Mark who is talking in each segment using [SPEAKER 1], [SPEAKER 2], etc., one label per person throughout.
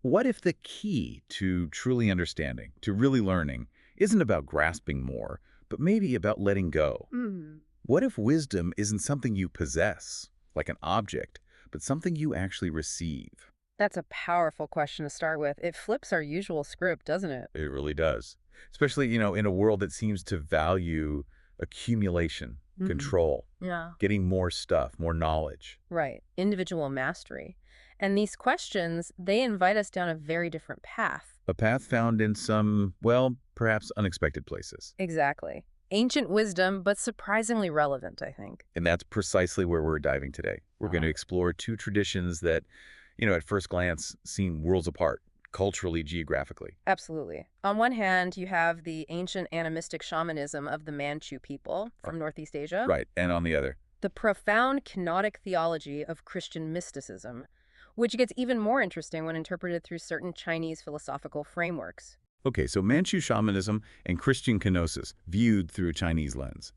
[SPEAKER 1] What if the key to truly understanding, to really learning, isn't about grasping more, but maybe about letting go?
[SPEAKER 2] Mm.
[SPEAKER 1] What if wisdom isn't something you possess, like an object, but something you actually receive?
[SPEAKER 2] That's a powerful question to start with. It flips our usual script, doesn't it?
[SPEAKER 1] It really does. Especially, in a world that seems to value accumulation,
[SPEAKER 2] Hmm.
[SPEAKER 1] control,
[SPEAKER 2] Yeah.
[SPEAKER 1] getting more stuff, more knowledge.
[SPEAKER 2] Right. Individual mastery. And these questions, they invite us down a very different path.
[SPEAKER 1] A path found in some, well, perhaps unexpected places.
[SPEAKER 2] Exactly. Ancient wisdom, but surprisingly relevant, I think.
[SPEAKER 1] And that's precisely where we're diving today. We're going to explore two traditions that, at first glance seem worlds apart, culturally, geographically.
[SPEAKER 2] Absolutely. On one hand, you have the ancient animistic shamanism of the Manchu people from Northeast Asia,
[SPEAKER 1] Right. And on the other.
[SPEAKER 2] the profound Kenotic theology of Christian mysticism, which gets even more interesting when interpreted through certain Chinese philosophical frameworks.
[SPEAKER 1] Okay, so Manchu Shamanism and Christian Kenosis viewed through a Chinese lens.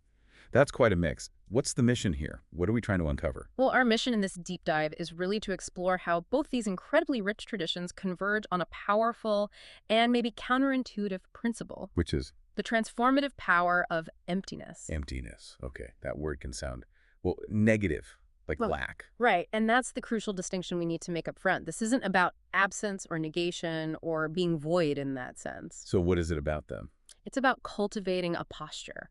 [SPEAKER 1] That's quite a mix. What's the mission here? What are we trying to uncover?
[SPEAKER 2] Well, our mission in this deep dive is really to explore how both these incredibly rich traditions converge on a powerful and maybe counterintuitive principle,
[SPEAKER 1] Which is
[SPEAKER 2] the transformative power of emptiness.
[SPEAKER 1] emptiness. Okay, that word can sound, well, negative, like
[SPEAKER 2] Well,
[SPEAKER 1] lack.
[SPEAKER 2] Right, and that's the crucial distinction we need to make up front. This isn't about absence or negation or being void in that sense.
[SPEAKER 1] So what is it about them?
[SPEAKER 2] It's about cultivating a posture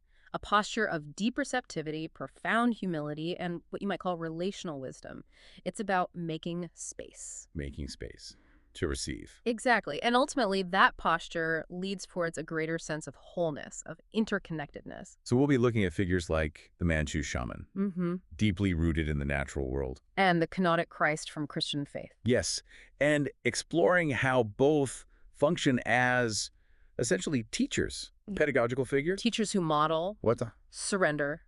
[SPEAKER 2] of deep receptivity, profound humility, and what you might call relational wisdom. It's about making space.
[SPEAKER 1] Making space to receive.
[SPEAKER 2] Exactly, and ultimately that posture leads towards a greater sense of wholeness, of interconnectedness.
[SPEAKER 1] So we'll be looking at figures like the Manchu shaman,
[SPEAKER 2] Mm-hmm.
[SPEAKER 1] deeply rooted in the natural world.
[SPEAKER 2] And the Kenotic Christ from Christian faith.
[SPEAKER 1] Yes, and exploring how both function as essentially teachers, pedagogical figures.
[SPEAKER 2] Teachers who model
[SPEAKER 1] What's a
[SPEAKER 2] surrender,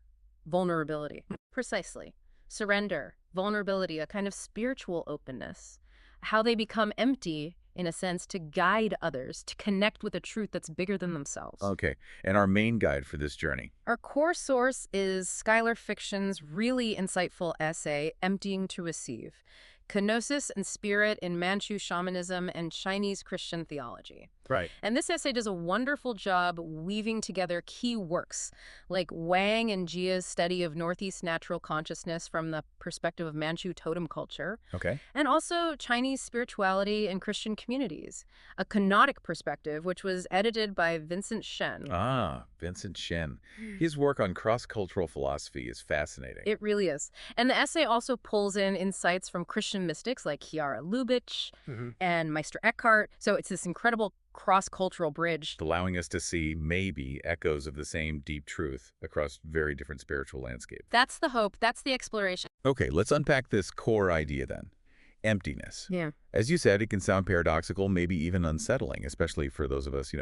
[SPEAKER 2] vulnerability. Precisely. Surrender, vulnerability, a kind of spiritual openness. How they become empty, in a sense, to guide others, to connect with a truth that's bigger than themselves.
[SPEAKER 1] Okay, and our main guide for this journey.
[SPEAKER 2] Our core source is Skylar Fiction's really insightful essay, Emptying to Receive, Kenosis and Spirit in Manchu Shamanism and Chinese Christian Theology.
[SPEAKER 1] Right.
[SPEAKER 2] And this essay does a wonderful job weaving together key works like Wang and Jia's study of Northeast natural consciousness from the perspective of Manchu totem culture,
[SPEAKER 1] Okay.
[SPEAKER 2] and also Chinese spirituality and Christian communities, a Kenotic perspective which was edited by Vincent Shen.
[SPEAKER 1] Ah, Vincent Shen. His work on cross-cultural philosophy is fascinating.
[SPEAKER 2] It really is. And the essay also pulls in insights from Christian mystics like Chiara Lubitsch and Meister Eckhart. So it's this incredible cross-cultural bridge.
[SPEAKER 1] Allowing us to see maybe echoes of the same deep truth across very different spiritual landscapes.
[SPEAKER 2] That's the hope. That's the exploration.
[SPEAKER 1] Okay, let's unpack this core idea then. Emptiness.
[SPEAKER 2] Yeah.
[SPEAKER 1] As you said, it can sound paradoxical, maybe even unsettling, especially for those of us,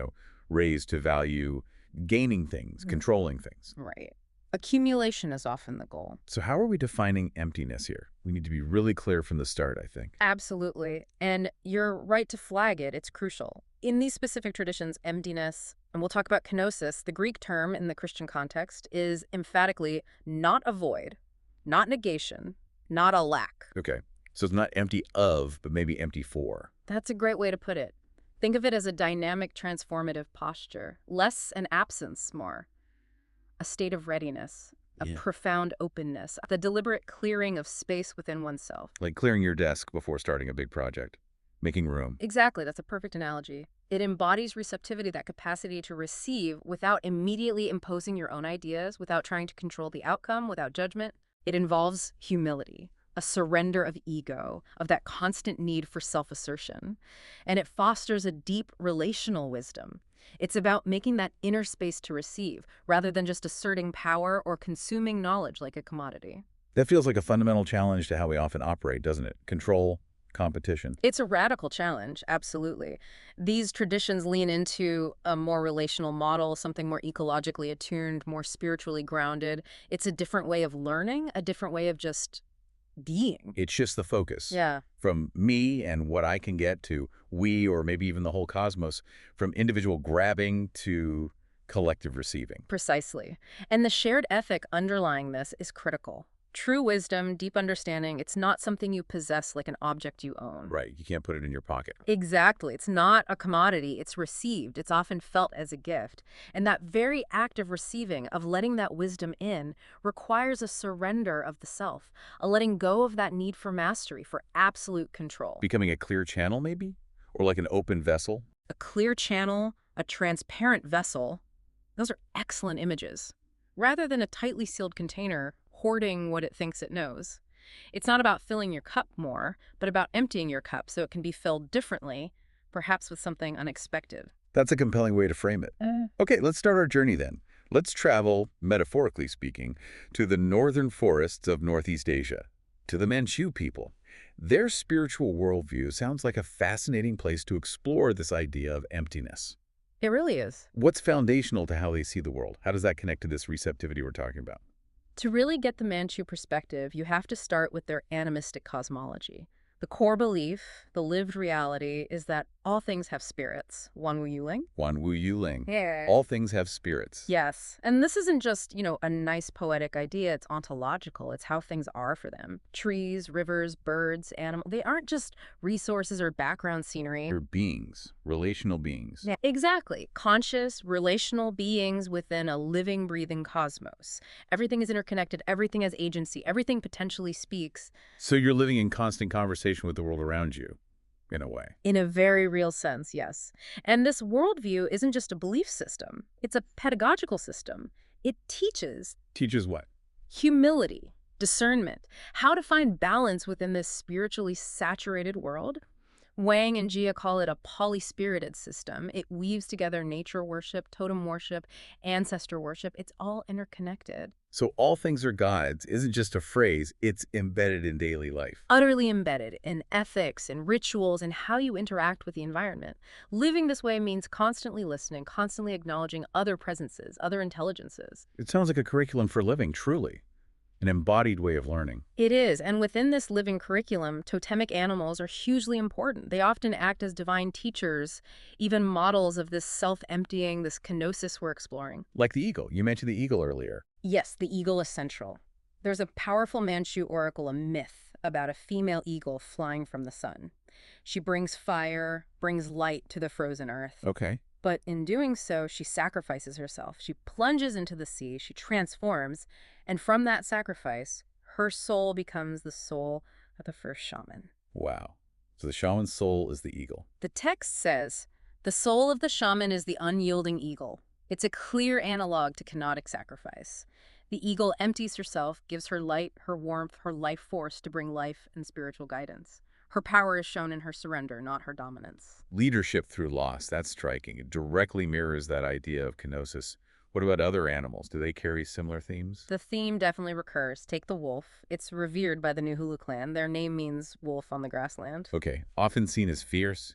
[SPEAKER 1] raised to value gaining things, controlling things.
[SPEAKER 2] Right. Accumulation is often the goal.
[SPEAKER 1] So how are we defining emptiness here? We need to be really clear from the start, I think.
[SPEAKER 2] Absolutely. And you're right to flag it. It's crucial. In these specific traditions, emptiness, and we'll talk about kenosis, the Greek term in the Christian context is emphatically not a void, not negation, not a lack.
[SPEAKER 1] Okay, so it's not empty of, but maybe empty for.
[SPEAKER 2] That's a great way to put it. Think of it as a dynamic, transformative posture. Less an absence, more. A state of readiness, a profound openness, the deliberate clearing of space within oneself.
[SPEAKER 1] Like clearing your desk before starting a big project, making room.
[SPEAKER 2] Exactly, that's a perfect analogy. It embodies receptivity, that capacity to receive without immediately imposing your own ideas, without trying to control the outcome, without judgment. It involves humility, a surrender of ego, of that constant need for self-assertion. And it fosters a deep relational wisdom. It's about making that inner space to receive, rather than just asserting power or consuming knowledge like a commodity.
[SPEAKER 1] That feels like a fundamental challenge to how we often operate, doesn't it? Control, competition.
[SPEAKER 2] It's a radical challenge, absolutely. These traditions lean into a more relational model, something more ecologically attuned, more spiritually grounded. It's a different way of learning, a different way of just being.
[SPEAKER 1] It shifts the focus.
[SPEAKER 2] Yeah.
[SPEAKER 1] From me and what I can get to we, or maybe even the whole cosmos, from individual grabbing to collective receiving.
[SPEAKER 2] Precisely. And the shared ethic underlying this is critical. True wisdom, deep understanding, it's not something you possess like an object you own.
[SPEAKER 1] Right, you can't put it in your pocket.
[SPEAKER 2] Exactly. It's not a commodity. It's received. It's often felt as a gift. And that very act of receiving, of letting that wisdom in, requires a surrender of the self, a letting go of that need for mastery, for absolute control.
[SPEAKER 1] Becoming a clear channel, maybe? Or like an open vessel?
[SPEAKER 2] A clear channel, a transparent vessel, those are excellent images. Rather than a tightly sealed container hoarding what it thinks it knows. It's not about filling your cup more, but about emptying your cup so it can be filled differently, perhaps with something unexpected.
[SPEAKER 1] That's a compelling way to frame it. Okay, let's start our journey then. Let's travel, metaphorically speaking, to the northern forests of Northeast Asia, to the Manchu people. Their spiritual worldview sounds like a fascinating place to explore this idea of emptiness.
[SPEAKER 2] It really is.
[SPEAKER 1] What's foundational to how they see the world? How does that connect to this receptivity we're talking about?
[SPEAKER 2] To really get the Manchu perspective, you have to start with their animistic cosmology. The core belief, the lived reality, is that all things have spirits. Wan Wu Yuling?
[SPEAKER 1] Wan Wu Yuling.
[SPEAKER 2] Yeah.
[SPEAKER 1] All things have spirits.
[SPEAKER 2] Yes. And this isn't just, a nice poetic idea. It's ontological. It's how things are for them. Trees, rivers, birds, animals, they aren't just resources or background scenery.
[SPEAKER 1] They're beings, relational beings.
[SPEAKER 2] Yeah, exactly. Conscious, relational beings within a living, breathing cosmos. Everything is interconnected. Everything has agency. Everything potentially speaks.
[SPEAKER 1] So you're living in constant conversation with the world around you, in a way.
[SPEAKER 2] In a very real sense, yes. And this worldview isn't just a belief system. It's a pedagogical system. It teaches
[SPEAKER 1] Teaches what?
[SPEAKER 2] humility, discernment, how to find balance within this spiritually saturated world. Wang and Jia call it a polyspirited system. It weaves together nature worship, totem worship, ancestor worship. It's all interconnected.
[SPEAKER 1] So all things are God's isn't just a phrase, it's embedded in daily life.
[SPEAKER 2] Utterly embedded in ethics and rituals and how you interact with the environment. Living this way means constantly listening, constantly acknowledging other presences, other intelligences.
[SPEAKER 1] It sounds like a curriculum for living, truly. An embodied way of learning.
[SPEAKER 2] It is, and within this living curriculum, totemic animals are hugely important. They often act as divine teachers, even models of this self-emptying, this kenosis we're exploring.
[SPEAKER 1] Like the eagle. You mentioned the eagle earlier.
[SPEAKER 2] Yes, the eagle is central. There's a powerful Manchu oracle, a myth, about a female eagle flying from the sun. She brings fire, brings light to the frozen earth.
[SPEAKER 1] Okay.
[SPEAKER 2] But in doing so, she sacrifices herself. She plunges into the sea, she transforms, and from that sacrifice, her soul becomes the soul of the first shaman.
[SPEAKER 1] Wow. So the shaman's soul is the eagle.
[SPEAKER 2] The text says, the soul of the shaman is the unyielding eagle. It's a clear analog to Kenotic sacrifice. The eagle empties herself, gives her light, her warmth, her life force to bring life and spiritual guidance. Her power is shown in her surrender, not her dominance.
[SPEAKER 1] Leadership through loss, that's striking. It directly mirrors that idea of kenosis. What about other animals? Do they carry similar themes?
[SPEAKER 2] The theme definitely recurs. Take the wolf. It's revered by the Nuhulu clan. Their name means wolf on the grassland.
[SPEAKER 1] Okay, often seen as fierce,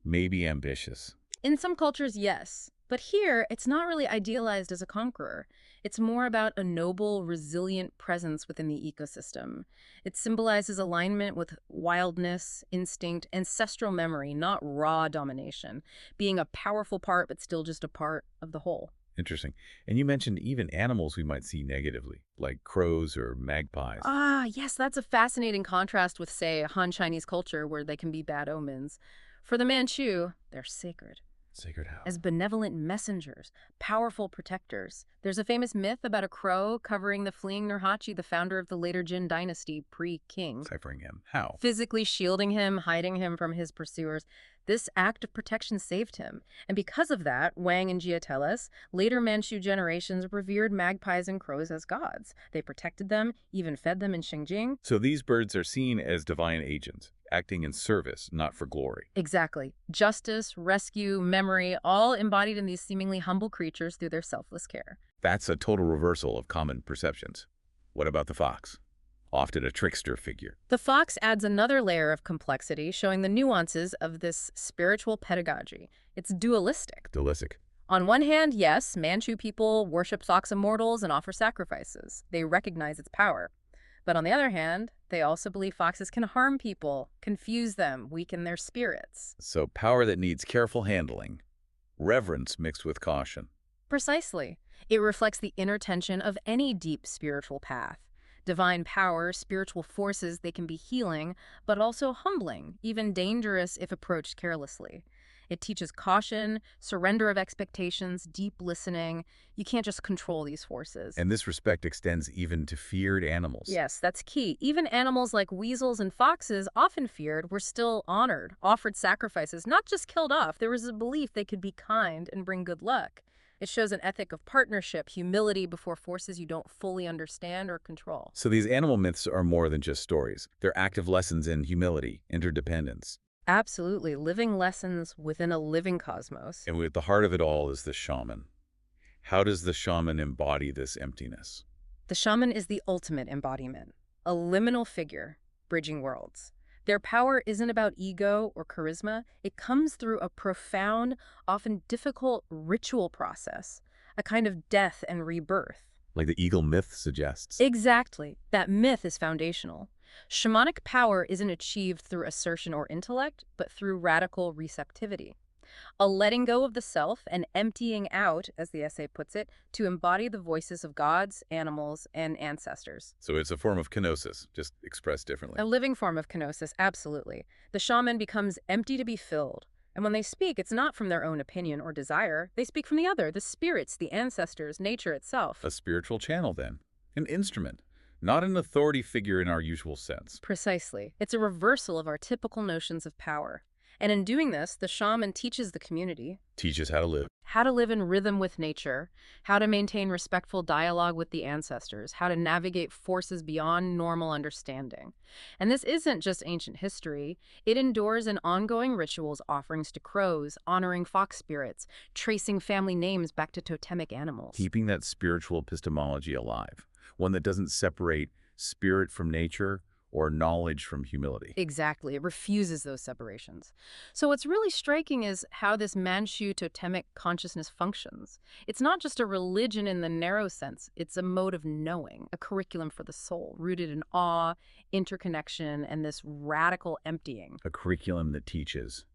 [SPEAKER 1] maybe ambitious.
[SPEAKER 2] In some cultures, yes. But here, it's not really idealized as a conqueror. It's more about a noble, resilient presence within the ecosystem. It symbolizes alignment with wildness, instinct, ancestral memory, not raw domination. Being a powerful part, but still just a part of the whole.
[SPEAKER 1] Interesting. And you mentioned even animals we might see negatively, like crows or magpies.
[SPEAKER 2] Ah, yes, that's a fascinating contrast with, say, Han Chinese culture, where they can be bad omens. For the Manchu, they're sacred.
[SPEAKER 1] Sacred how?
[SPEAKER 2] As benevolent messengers, powerful protectors. There's a famous myth about a crow covering the fleeing Nurhaci, the founder of the later Jin dynasty, pre-king.
[SPEAKER 1] Ciphering him. How?
[SPEAKER 2] Physically shielding him, hiding him from his pursuers. This act of protection saved him. And because of that, Wang and Jia tell us, later Manchu generations revered magpies and crows as gods. They protected them, even fed them in Xinjiang.
[SPEAKER 1] So these birds are seen as divine agents, acting in service, not for glory.
[SPEAKER 2] Exactly. Justice, rescue, memory, all embodied in these seemingly humble creatures through their selfless care.
[SPEAKER 1] That's a total reversal of common perceptions. What about the fox? Often a trickster figure.
[SPEAKER 2] The fox adds another layer of complexity, showing the nuances of this spiritual pedagogy. It's dualistic.
[SPEAKER 1] Dualistic.
[SPEAKER 2] On one hand, yes, Manchu people worship fox immortals and offer sacrifices. They recognize its power. But on the other hand, they also believe foxes can harm people, confuse them, weaken their spirits.
[SPEAKER 1] So power that needs careful handling. Reverence mixed with caution.
[SPEAKER 2] Precisely. It reflects the inner tension of any deep spiritual path. Divine power, spiritual forces, they can be healing, but also humbling, even dangerous if approached carelessly. It teaches caution, surrender of expectations, deep listening. You can't just control these forces.
[SPEAKER 1] And this respect extends even to feared animals.
[SPEAKER 2] Yes, that's key. Even animals like weasels and foxes, often feared, were still honored, offered sacrifices, not just killed off. There was a belief they could be kind and bring good luck. It shows an ethic of partnership, humility before forces you don't fully understand or control.
[SPEAKER 1] So these animal myths are more than just stories. They're active lessons in humility, interdependence.
[SPEAKER 2] Absolutely. Living lessons within a living cosmos.
[SPEAKER 1] And at the heart of it all is the shaman. How does the shaman embody this emptiness?
[SPEAKER 2] The shaman is the ultimate embodiment, a liminal figure, bridging worlds. Their power isn't about ego or charisma. It comes through a profound, often difficult ritual process, a kind of death and rebirth.
[SPEAKER 1] Like the eagle myth suggests.
[SPEAKER 2] Exactly. That myth is foundational. Shamanic power isn't achieved through assertion or intellect, but through radical receptivity. A letting go of the self and emptying out, as the essay puts it, to embody the voices of gods, animals, and ancestors.
[SPEAKER 1] So it's a form of kenosis, just expressed differently.
[SPEAKER 2] A living form of kenosis, absolutely. The shaman becomes empty to be filled. And when they speak, it's not from their own opinion or desire. They speak from the other, the spirits, the ancestors, nature itself.
[SPEAKER 1] A spiritual channel, then. An instrument. Not an authority figure in our usual sense.
[SPEAKER 2] Precisely. It's a reversal of our typical notions of power. And in doing this, the shaman teaches the community
[SPEAKER 1] Teaches how
[SPEAKER 2] to live in rhythm with nature, how to maintain respectful dialogue with the ancestors, how to navigate forces beyond normal understanding. And this isn't just ancient history. It endures in ongoing rituals, offerings to crows, honoring fox spirits, tracing family names back to totemic animals.
[SPEAKER 1] keeping that spiritual epistemology alive. One that doesn't separate spirit from nature or knowledge from humility.
[SPEAKER 2] Exactly. It refuses those separations. So what's really striking is how this Manchu totemic consciousness functions. It's not just a religion in the narrow sense. It's a mode of knowing, a curriculum for the soul, rooted in awe, interconnection, and this radical emptying.
[SPEAKER 1] A curriculum that teaches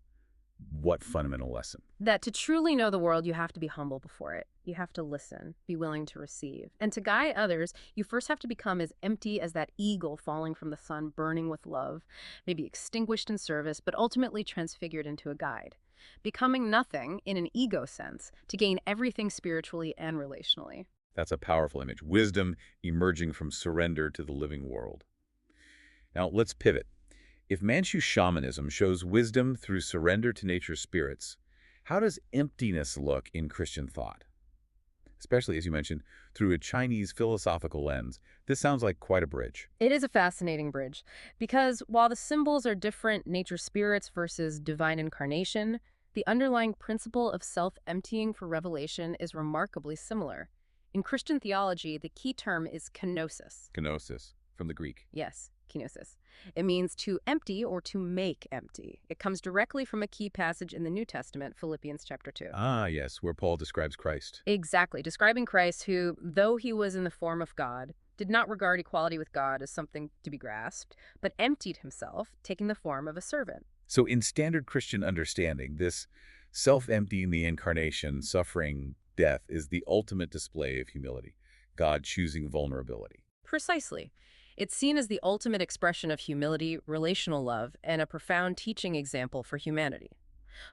[SPEAKER 1] what fundamental lesson?
[SPEAKER 2] That to truly know the world, you have to be humble before it. You have to listen, be willing to receive. And to guide others, you first have to become as empty as that eagle falling from the sun, burning with love, maybe extinguished in service, but ultimately transfigured into a guide. Becoming nothing, in an ego sense, to gain everything spiritually and relationally.
[SPEAKER 1] That's a powerful image. Wisdom emerging from surrender to the living world. Now, let's pivot. If Manchu Shamanism shows wisdom through surrender to nature's spirits, how does emptiness look in Christian thought? Especially, as you mentioned, through a Chinese philosophical lens. This sounds like quite a bridge.
[SPEAKER 2] It is a fascinating bridge, because while the symbols are different, nature spirits versus divine incarnation, the underlying principle of self-emptying for revelation is remarkably similar. In Christian theology, the key term is kenosis.
[SPEAKER 1] Kenosis, from the Greek.
[SPEAKER 2] Yes, kenosis. It means to empty or to make empty. It comes directly from a key passage in the New Testament, Philippians chapter 2.
[SPEAKER 1] Ah, yes, where Paul describes Christ.
[SPEAKER 2] Exactly, describing Christ who, though he was in the form of God, did not regard equality with God as something to be grasped, but emptied himself, taking the form of a servant.
[SPEAKER 1] So in standard Christian understanding, this self-emptying the incarnation, suffering, death, is the ultimate display of humility, God choosing vulnerability.
[SPEAKER 2] Precisely. It's seen as the ultimate expression of humility, relational love, and a profound teaching example for humanity.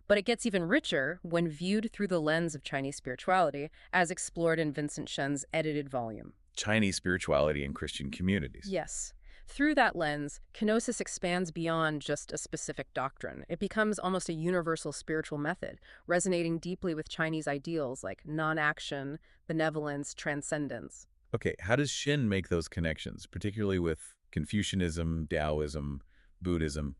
[SPEAKER 2] But it gets even richer when viewed through the lens of Chinese spirituality, as explored in Vincent Shen's edited volume.
[SPEAKER 1] Chinese spirituality in Christian communities.
[SPEAKER 2] Yes. Through that lens, kenosis expands beyond just a specific doctrine. It becomes almost a universal spiritual method, resonating deeply with Chinese ideals like non-action, benevolence, transcendence.
[SPEAKER 1] Okay, how does Shen make those connections, particularly with Confucianism, Taoism, Buddhism,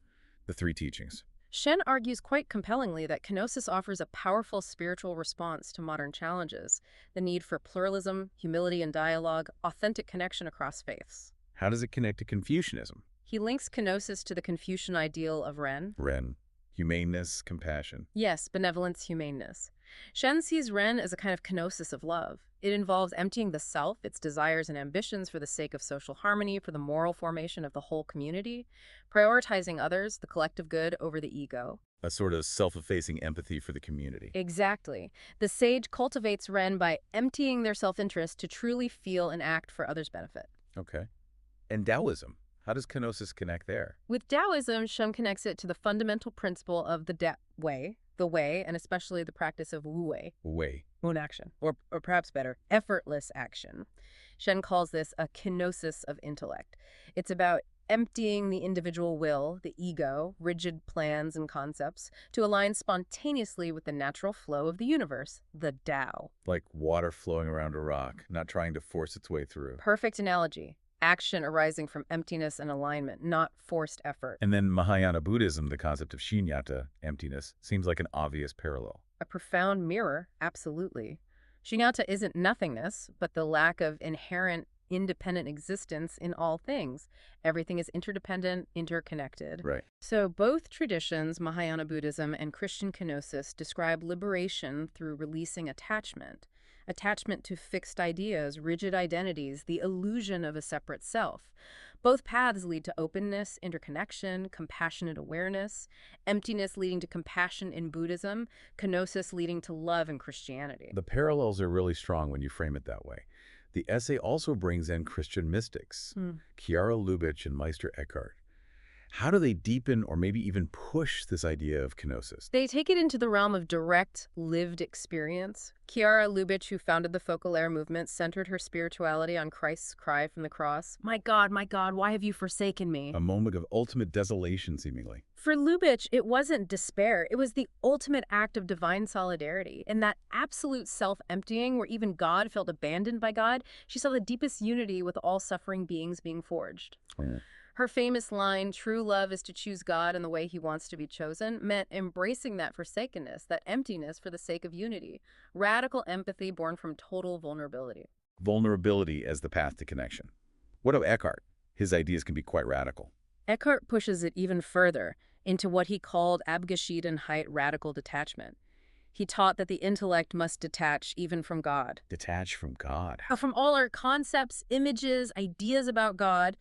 [SPEAKER 1] the three teachings?
[SPEAKER 2] Shen argues quite compellingly that kenosis offers a powerful spiritual response to modern challenges, the need for pluralism, humility and dialogue, authentic connection across faiths.
[SPEAKER 1] How does it connect to Confucianism?
[SPEAKER 2] He links kenosis to the Confucian ideal of Ren.
[SPEAKER 1] Ren, humaneness, compassion.
[SPEAKER 2] Yes, benevolence, humaneness. Shen sees Ren as a kind of kenosis of love. It involves emptying the self, its desires and ambitions for the sake of social harmony, for the moral formation of the whole community, prioritizing others, the collective good, over the ego.
[SPEAKER 1] A sort of self-effacing empathy for the community.
[SPEAKER 2] Exactly. The sage cultivates Ren by emptying their self-interest to truly feel and act for others' benefit.
[SPEAKER 1] Okay. And Taoism, how does kenosis connect there?
[SPEAKER 2] With Taoism, Shen connects it to the fundamental principle of the way, and especially the practice of wu wei,
[SPEAKER 1] Way.
[SPEAKER 2] own action, or perhaps better, effortless action. Shen calls this a kenosis of intellect. It's about emptying the individual will, the ego, rigid plans and concepts, to align spontaneously with the natural flow of the universe, the Tao.
[SPEAKER 1] Like water flowing around a rock, not trying to force its way through.
[SPEAKER 2] Perfect analogy. Action arising from emptiness and alignment, not forced effort.
[SPEAKER 1] And then Mahayana Buddhism, the concept of shunyata, emptiness, seems like an obvious parallel.
[SPEAKER 2] A profound mirror, absolutely. Shunyata isn't nothingness, but the lack of inherent independent existence in all things. Everything is interdependent, interconnected.
[SPEAKER 1] Right.
[SPEAKER 2] So both traditions, Mahayana Buddhism and Christian Kenosis, describe liberation through releasing attachment. Attachment to fixed ideas, rigid identities, the illusion of a separate self. Both paths lead to openness, interconnection, compassionate awareness, emptiness leading to compassion in Buddhism, kenosis leading to love in Christianity.
[SPEAKER 1] The parallels are really strong when you frame it that way. The essay also brings in Christian mystics, Chiara Lubitsch and Meister Eckhart. How do they deepen or maybe even push this idea of kenosis?
[SPEAKER 2] They take it into the realm of direct, lived experience. Chiara Lubitsch, who founded the Focal Air movement, centered her spirituality on Christ's cry from the cross, my God, why have you forsaken me?"
[SPEAKER 1] A moment of ultimate desolation, seemingly.
[SPEAKER 2] For Lubitsch, it wasn't despair. It was the ultimate act of divine solidarity. In that absolute self-emptying where even God felt abandoned by God, she saw the deepest unity with all suffering beings being forged.
[SPEAKER 1] Yeah.
[SPEAKER 2] Her famous line, "True love is to choose God in the way he wants to be chosen," meant embracing that forsakenness, that emptiness for the sake of unity. Radical empathy born from total vulnerability.
[SPEAKER 1] Vulnerability as the path to connection. What of Eckhart? His ideas can be quite radical.
[SPEAKER 2] Eckhart pushes it even further into what he called Abgeschiedenheit, radical detachment. He taught that the intellect must detach even from God.
[SPEAKER 1] Detach from God.
[SPEAKER 2] From all our concepts, images, ideas about God,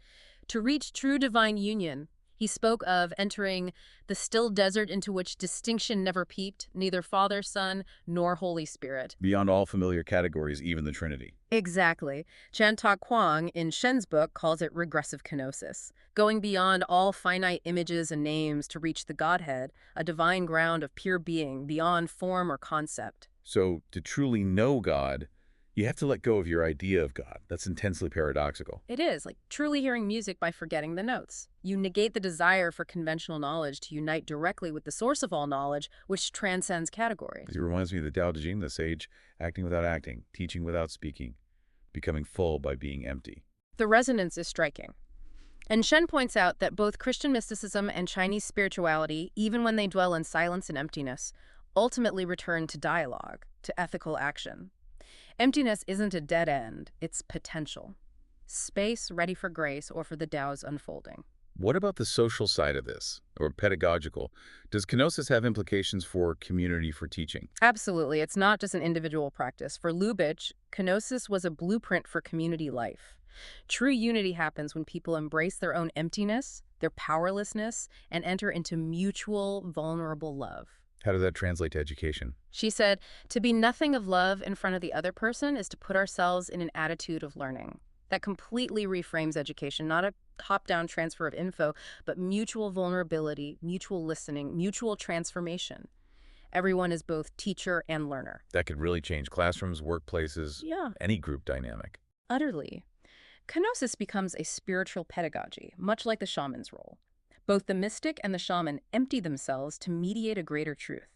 [SPEAKER 2] to reach true divine union. He spoke of entering the still desert into which distinction never peeped, neither Father, Son, nor Holy Spirit.
[SPEAKER 1] Beyond all familiar categories, even the Trinity.
[SPEAKER 2] Exactly. Chan-Ta Kwang, in Shen's book, calls it regressive kenosis, going beyond all finite images and names to reach the Godhead, a divine ground of pure being, beyond form or concept.
[SPEAKER 1] So, to truly know God, you have to let go of your idea of God. That's intensely paradoxical.
[SPEAKER 2] It is, like truly hearing music by forgetting the notes. You negate the desire for conventional knowledge to unite directly with the source of all knowledge, which transcends categories.
[SPEAKER 1] It reminds me of the Tao Te Ching, the sage, acting without acting, teaching without speaking, becoming full by being empty.
[SPEAKER 2] The resonance is striking. And Shen points out that both Christian mysticism and Chinese spirituality, even when they dwell in silence and emptiness, ultimately return to dialogue, to ethical action. Emptiness isn't a dead end, it's potential. Space ready for grace or for the Tao's unfolding.
[SPEAKER 1] What about the social side of this, or pedagogical? Does kenosis have implications for community for teaching?
[SPEAKER 2] Absolutely, it's not just an individual practice. For Lubitsch, kenosis was a blueprint for community life. True unity happens when people embrace their own emptiness, their powerlessness, and enter into mutual, vulnerable love.
[SPEAKER 1] How does that translate to education?
[SPEAKER 2] She said, to be nothing of love in front of the other person is to put ourselves in an attitude of learning. That completely reframes education, not a top-down transfer of info, but mutual vulnerability, mutual listening, mutual transformation. Everyone is both teacher and learner.
[SPEAKER 1] That could really change classrooms, workplaces, any group dynamic.
[SPEAKER 2] Utterly. Kenosis becomes a spiritual pedagogy, much like the shaman's role. Both the mystic and the shaman empty themselves to mediate a greater truth.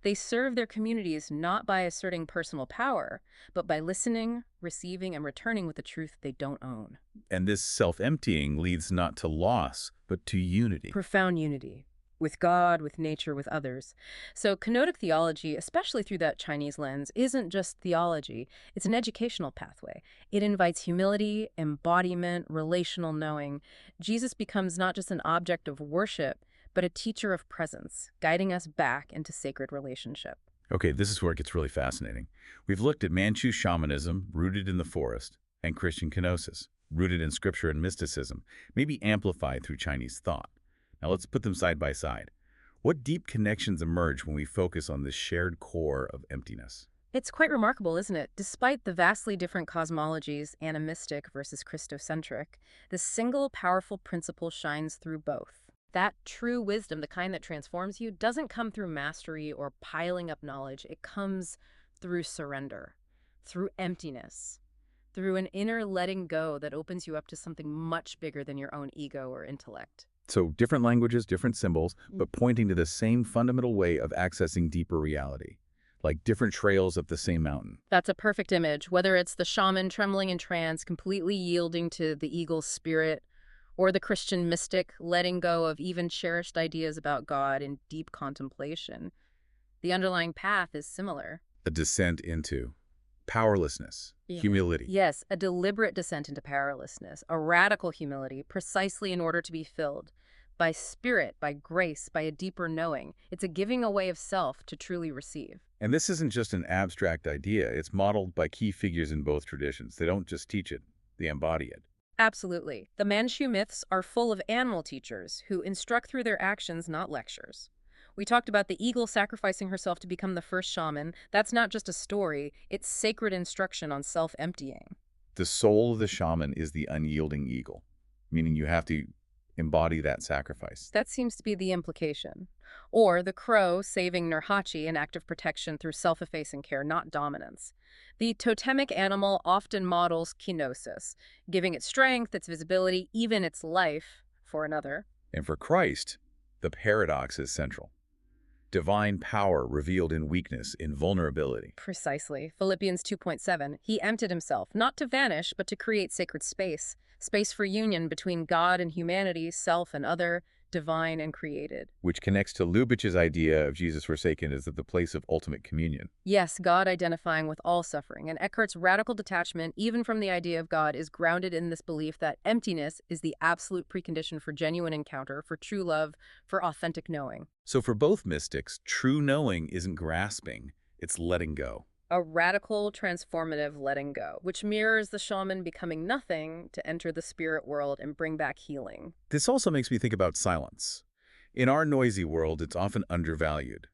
[SPEAKER 2] They serve their communities not by asserting personal power, but by listening, receiving, and returning with the truth they don't own.
[SPEAKER 1] And this self-emptying leads not to loss, but to unity.
[SPEAKER 2] Profound unity. With God, with nature, with others. So Kenotic theology, especially through that Chinese lens, isn't just theology. It's an educational pathway. It invites humility, embodiment, relational knowing. Jesus becomes not just an object of worship, but a teacher of presence, guiding us back into sacred relationship.
[SPEAKER 1] Okay, this is where it gets really fascinating. We've looked at Manchu Shamanism, rooted in the forest, and Christian Kenosis, rooted in scripture and mysticism, maybe amplified through Chinese thought. Now let's put them side by side. What deep connections emerge when we focus on this shared core of emptiness?
[SPEAKER 2] It's quite remarkable, isn't it? Despite the vastly different cosmologies, animistic versus Christocentric, the single powerful principle shines through both. That true wisdom, the kind that transforms you, doesn't come through mastery or piling up knowledge. It comes through surrender, through emptiness, through an inner letting go that opens you up to something much bigger than your own ego or intellect.
[SPEAKER 1] So different languages, different symbols, but pointing to the same fundamental way of accessing deeper reality, like different trails up the same mountain.
[SPEAKER 2] That's a perfect image, whether it's the shaman trembling in trance, completely yielding to the eagle's spirit, or the Christian mystic letting go of even cherished ideas about God in deep contemplation. The underlying path is similar.
[SPEAKER 1] A descent into powerlessness, humility.
[SPEAKER 2] Yes, a deliberate descent into powerlessness, a radical humility, precisely in order to be filled by spirit, by grace, by a deeper knowing. It's a giving away of self to truly receive.
[SPEAKER 1] And this isn't just an abstract idea. It's modeled by key figures in both traditions. They don't just teach it, they embody it.
[SPEAKER 2] Absolutely. The Manchu myths are full of animal teachers who instruct through their actions, not lectures. We talked about the eagle sacrificing herself to become the first shaman. That's not just a story, it's sacred instruction on self-emptying.
[SPEAKER 1] The soul of the shaman is the unyielding eagle, meaning you have to embody that sacrifice.
[SPEAKER 2] That seems to be the implication. Or the crow saving Nurhachi, an act of protection through self-effacing care, not dominance. The totemic animal often models kenosis, giving it strength, its visibility, even its life for another.
[SPEAKER 1] And for Christ, the paradox is central. Divine power revealed in weakness, in vulnerability.
[SPEAKER 2] Precisely. Philippians 2.7, he emptied himself, not to vanish, but to create sacred space. Space for union between God and humanity, self and other, divine and created.
[SPEAKER 1] Which connects to Lubitsch's idea of Jesus forsaken as the place of ultimate communion.
[SPEAKER 2] Yes, God identifying with all suffering, and Eckhart's radical detachment, even from the idea of God, is grounded in this belief that emptiness is the absolute precondition for genuine encounter, for true love, for authentic knowing.
[SPEAKER 1] So for both mystics, true knowing isn't grasping, it's letting go.
[SPEAKER 2] A radical, transformative letting go, which mirrors the shaman becoming nothing to enter the spirit world and bring back healing.
[SPEAKER 1] This also makes me think about silence. In our noisy world, it's often undervalued.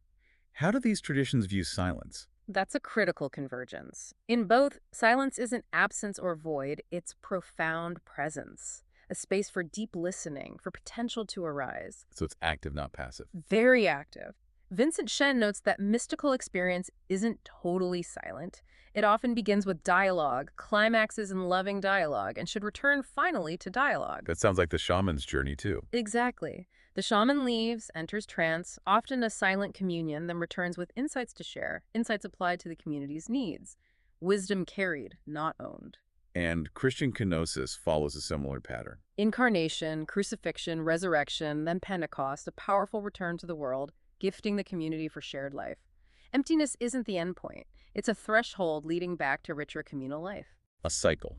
[SPEAKER 1] How do these traditions view silence?
[SPEAKER 2] That's a critical convergence. In both, silence isn't absence or void, it's profound presence. A space for deep listening, for potential to arise.
[SPEAKER 1] So it's active, not passive.
[SPEAKER 2] Very active. Vincent Shen notes that mystical experience isn't totally silent. It often begins with dialogue, climaxes in loving dialogue, and should return finally to dialogue.
[SPEAKER 1] That sounds like the shaman's journey, too.
[SPEAKER 2] Exactly. The shaman leaves, enters trance, often a silent communion, then returns with insights to share, insights applied to the community's needs. Wisdom carried, not owned.
[SPEAKER 1] And Christian kenosis follows a similar pattern.
[SPEAKER 2] Incarnation, crucifixion, resurrection, then Pentecost, a powerful return to the world, gifting the community for shared life. Emptiness isn't the end point. It's a threshold leading back to richer communal life.
[SPEAKER 1] A cycle.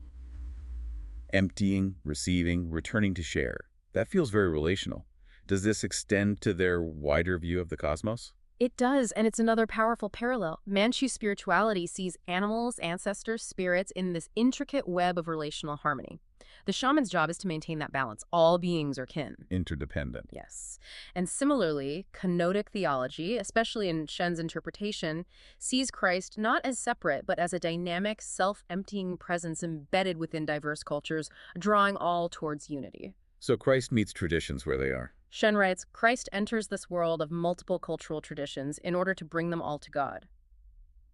[SPEAKER 1] Emptying, receiving, returning to share. That feels very relational. Does this extend to their wider view of the cosmos?
[SPEAKER 2] It does, and it's another powerful parallel. Manchu spirituality sees animals, ancestors, spirits in this intricate web of relational harmony. The shaman's job is to maintain that balance. All beings are kin.
[SPEAKER 1] Interdependent.
[SPEAKER 2] Yes. And similarly, Kenotic theology, especially in Shen's interpretation, sees Christ not as separate, but as a dynamic, self-emptying presence embedded within diverse cultures, drawing all towards unity.
[SPEAKER 1] So Christ meets traditions where they are.
[SPEAKER 2] Shen writes, Christ enters this world of multiple cultural traditions in order to bring them all to God.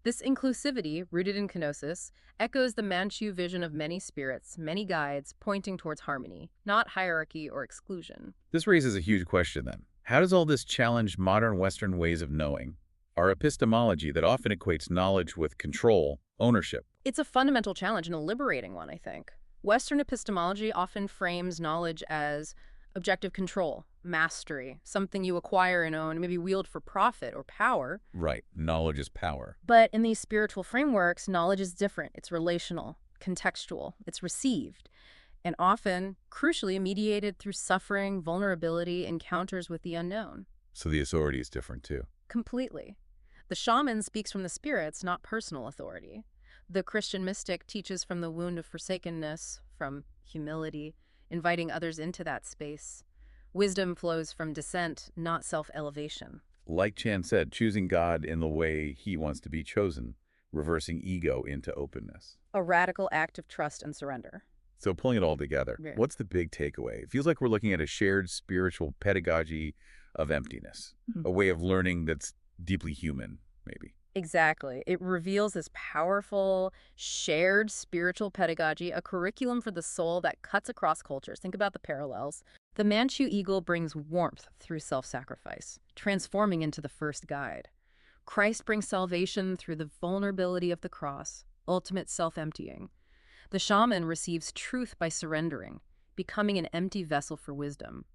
[SPEAKER 2] This inclusivity, rooted in kenosis, echoes the Manchu vision of many spirits, many guides, pointing towards harmony, not hierarchy or exclusion.
[SPEAKER 1] This raises a huge question then. How does all this challenge modern Western ways of knowing? Our epistemology that often equates knowledge with control, ownership.
[SPEAKER 2] It's a fundamental challenge and a liberating one, I think. Western epistemology often frames knowledge as objective control, mastery, something you acquire and own, maybe wield for profit or power.
[SPEAKER 1] Right. Knowledge is power.
[SPEAKER 2] But in these spiritual frameworks, knowledge is different. It's relational, contextual, it's received, and often, crucially, mediated through suffering, vulnerability, encounters with the unknown.
[SPEAKER 1] So the authority is different too.
[SPEAKER 2] Completely. The shaman speaks from the spirits, not personal authority. The Christian mystic teaches from the wound of forsakenness, from humility, inviting others into that space. Wisdom flows from descent, not self-elevation.
[SPEAKER 1] Like Chan said, choosing God in the way he wants to be chosen, reversing ego into openness.
[SPEAKER 2] A radical act of trust and surrender.
[SPEAKER 1] So pulling it all together,
[SPEAKER 2] Yeah.
[SPEAKER 1] what's the big takeaway? It feels like we're looking at a shared spiritual pedagogy of emptiness, a way of learning that's deeply human, maybe.
[SPEAKER 2] Exactly. It reveals this powerful, shared spiritual pedagogy, a curriculum for the soul that cuts across cultures. Think about the parallels. The Manchu eagle brings warmth through self-sacrifice, transforming into the first guide. Christ brings salvation through the vulnerability of the cross, ultimate self-emptying. The shaman receives truth by surrendering, becoming an empty vessel for wisdom.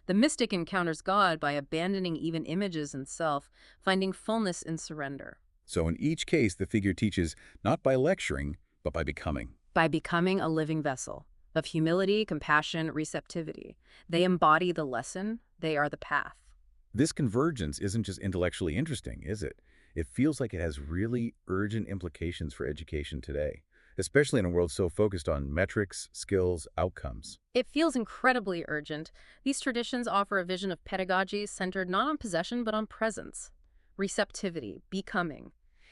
[SPEAKER 2] The mystic encounters God by abandoning even images and self, finding fullness in surrender.
[SPEAKER 1] So in each case, the figure teaches not by lecturing, but by becoming.
[SPEAKER 2] By becoming a living vessel of humility, compassion, receptivity. They embody the lesson, they are the path.
[SPEAKER 1] This convergence isn't just intellectually interesting, is it? It feels like it has really urgent implications for education today, especially in a world so focused on metrics, skills, outcomes.
[SPEAKER 2] It feels incredibly urgent. These traditions offer a vision of pedagogy centered not on possession but on presence, receptivity, becoming.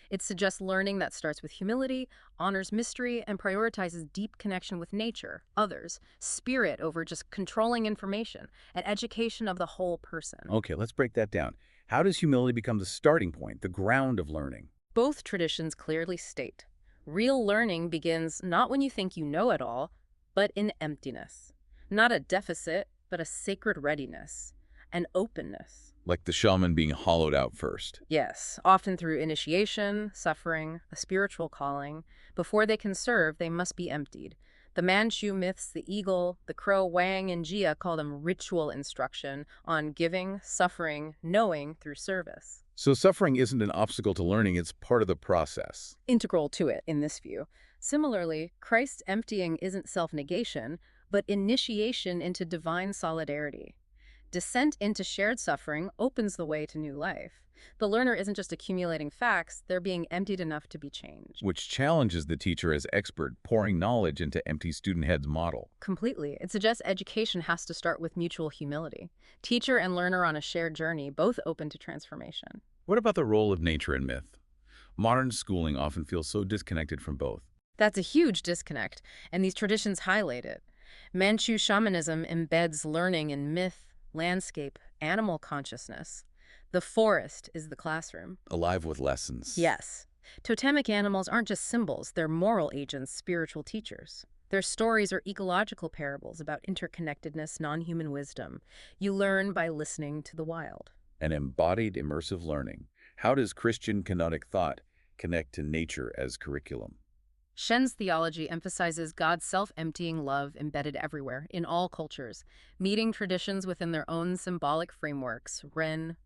[SPEAKER 2] It suggests learning that starts with humility, honors mystery, and prioritizes deep connection with nature, others, spirit over just controlling information, and education of the whole person.
[SPEAKER 1] Okay, let's break that down. How does humility become the starting point, the ground of learning?
[SPEAKER 2] Both traditions clearly state, real learning begins not when you think you know it all, but in emptiness. Not a deficit, but a sacred readiness, an openness.
[SPEAKER 1] Like the shaman being hollowed out first.
[SPEAKER 2] Yes, often through initiation, suffering, a spiritual calling. Before they can serve, they must be emptied. The Manchu myths, the eagle, the crow, Wang and Jia call them ritual instruction on giving, suffering, knowing through service.
[SPEAKER 1] So suffering isn't an obstacle to learning, it's part of the process.
[SPEAKER 2] Integral to it in this view. Similarly, Christ's emptying isn't self-negation, but initiation into divine solidarity. Descent into shared suffering opens the way to new life. The learner isn't just accumulating facts, they're being emptied enough to be changed.
[SPEAKER 1] Which challenges the teacher as expert, pouring knowledge into empty student heads model.
[SPEAKER 2] Completely. It suggests education has to start with mutual humility. Teacher and learner on a shared journey, both open to transformation.
[SPEAKER 1] What about the role of nature in myth? Modern schooling often feels so disconnected from both.
[SPEAKER 2] That's a huge disconnect, and these traditions highlight it. Manchu Shamanism embeds learning in myth, landscape, animal consciousness. The forest is the classroom.
[SPEAKER 1] Alive with lessons.
[SPEAKER 2] Yes. Totemic animals aren't just symbols, they're moral agents, spiritual teachers. Their stories are ecological parables about interconnectedness, non-human wisdom. You learn by listening to the wild.
[SPEAKER 1] An embodied immersive learning. How does Christian Kenotic thought connect to nature as curriculum?
[SPEAKER 2] Shen's theology emphasizes God's self-emptying love embedded everywhere, in all cultures, meeting traditions within their own symbolic frameworks, Ren,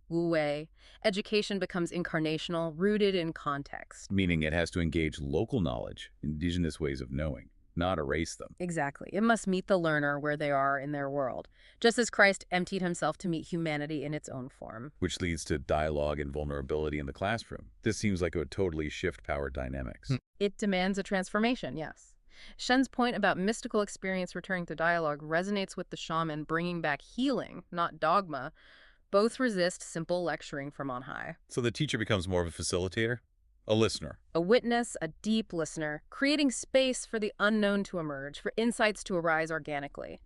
[SPEAKER 2] Wu Wei. Education becomes incarnational, rooted in context.
[SPEAKER 1] Meaning it has to engage local knowledge, indigenous ways of knowing, not erase them.
[SPEAKER 2] Exactly. It must meet the learner where they are in their world, just as Christ emptied himself to meet humanity in its own form.
[SPEAKER 1] Which leads to dialogue and vulnerability in the classroom. This seems like it would totally shift power dynamics.
[SPEAKER 2] It demands a transformation, yes. Shen's point about mystical experience returning to dialogue resonates with the shaman bringing back healing, not dogma. Both resist simple lecturing from on high.
[SPEAKER 1] So the teacher becomes more of a facilitator? A listener?
[SPEAKER 2] A witness, a deep listener, creating space for the unknown to emerge, for insights to arise organically.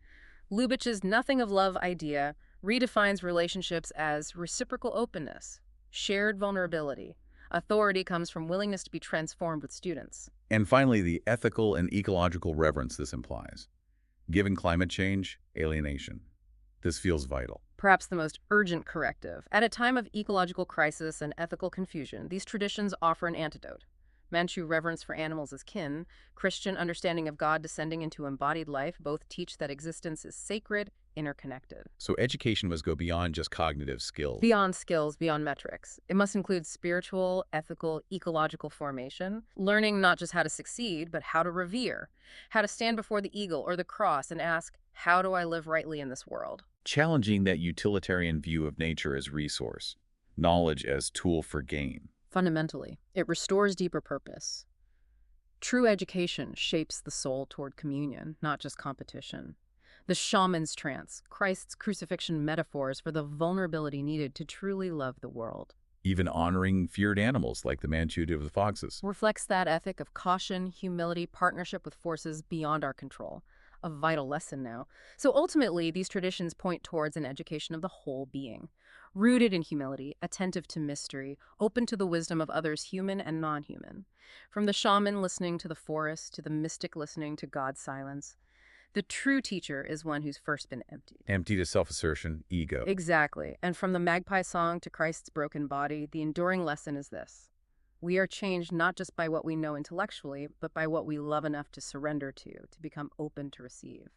[SPEAKER 2] Lubitsch's nothing of love idea redefines relationships as reciprocal openness, shared vulnerability. Authority comes from willingness to be transformed with students.
[SPEAKER 1] And finally, the ethical and ecological reverence this implies. Given climate change, alienation. This feels vital.
[SPEAKER 2] Perhaps the most urgent corrective. At a time of ecological crisis and ethical confusion, these traditions offer an antidote. Manchu reverence for animals as kin, Christian understanding of God descending into embodied life both teach that existence is sacred, interconnected.
[SPEAKER 1] So education must go beyond just cognitive skills.
[SPEAKER 2] Beyond skills, beyond metrics. It must include spiritual, ethical, ecological formation, learning not just how to succeed, but how to revere, how to stand before the eagle or the cross and ask, how do I live rightly in this world?
[SPEAKER 1] Challenging that utilitarian view of nature as resource, knowledge as tool for gain.
[SPEAKER 2] Fundamentally, it restores deeper purpose. True education shapes the soul toward communion, not just competition. The shaman's trance, Christ's crucifixion metaphors for the vulnerability needed to truly love the world.
[SPEAKER 1] even honoring feared animals like the Manchu did with foxes.
[SPEAKER 2] Reflects that ethic of caution, humility, partnership with forces beyond our control. A vital lesson now. So ultimately, these traditions point towards an education of the whole being, rooted in humility, attentive to mystery, open to the wisdom of others, human and non-human. From the shaman listening to the forest, to the mystic listening to God's silence, the true teacher is one who's first been emptied.
[SPEAKER 1] Empty to self-assertion, ego.
[SPEAKER 2] Exactly. And from the magpie song to Christ's broken body, the enduring lesson is this. We are changed not just by what we know intellectually, but by what we love enough to surrender to become open to receive.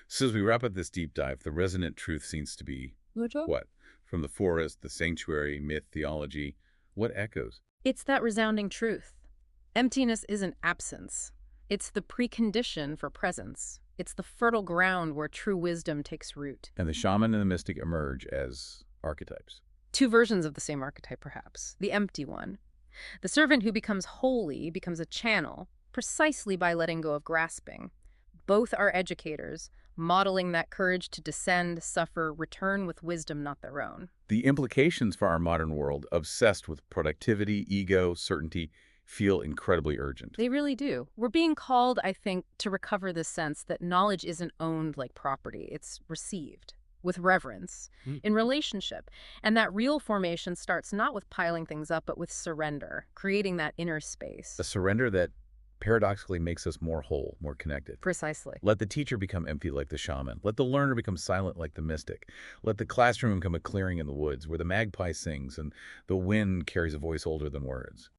[SPEAKER 1] So as we wrap up this deep dive, the resonant truth seems to be, what? From the forest, the sanctuary, myth, theology, what echoes?
[SPEAKER 2] It's that resounding truth. Emptiness isn't absence. It's the precondition for presence. It's the fertile ground where true wisdom takes root.
[SPEAKER 1] And the shaman and the mystic emerge as archetypes.
[SPEAKER 2] Two versions of the same archetype, perhaps. The empty one. The servant who becomes holy becomes a channel, precisely by letting go of grasping. Both are educators, modeling that courage to descend, suffer, return with wisdom not their own.
[SPEAKER 1] The implications for our modern world, obsessed with productivity, ego, certainty, feel incredibly urgent.
[SPEAKER 2] They really do. We're being called, I think, to recover this sense that knowledge isn't owned like property. It's received with reverence, in relationship. And that real formation starts not with piling things up, but with surrender, creating that inner space.
[SPEAKER 1] A surrender that paradoxically makes us more whole, more connected.
[SPEAKER 2] Precisely.
[SPEAKER 1] Let the teacher become empty like the shaman. Let the learner become silent like the mystic. Let the classroom become a clearing in the woods where the magpie sings and the wind carries a voice older than words.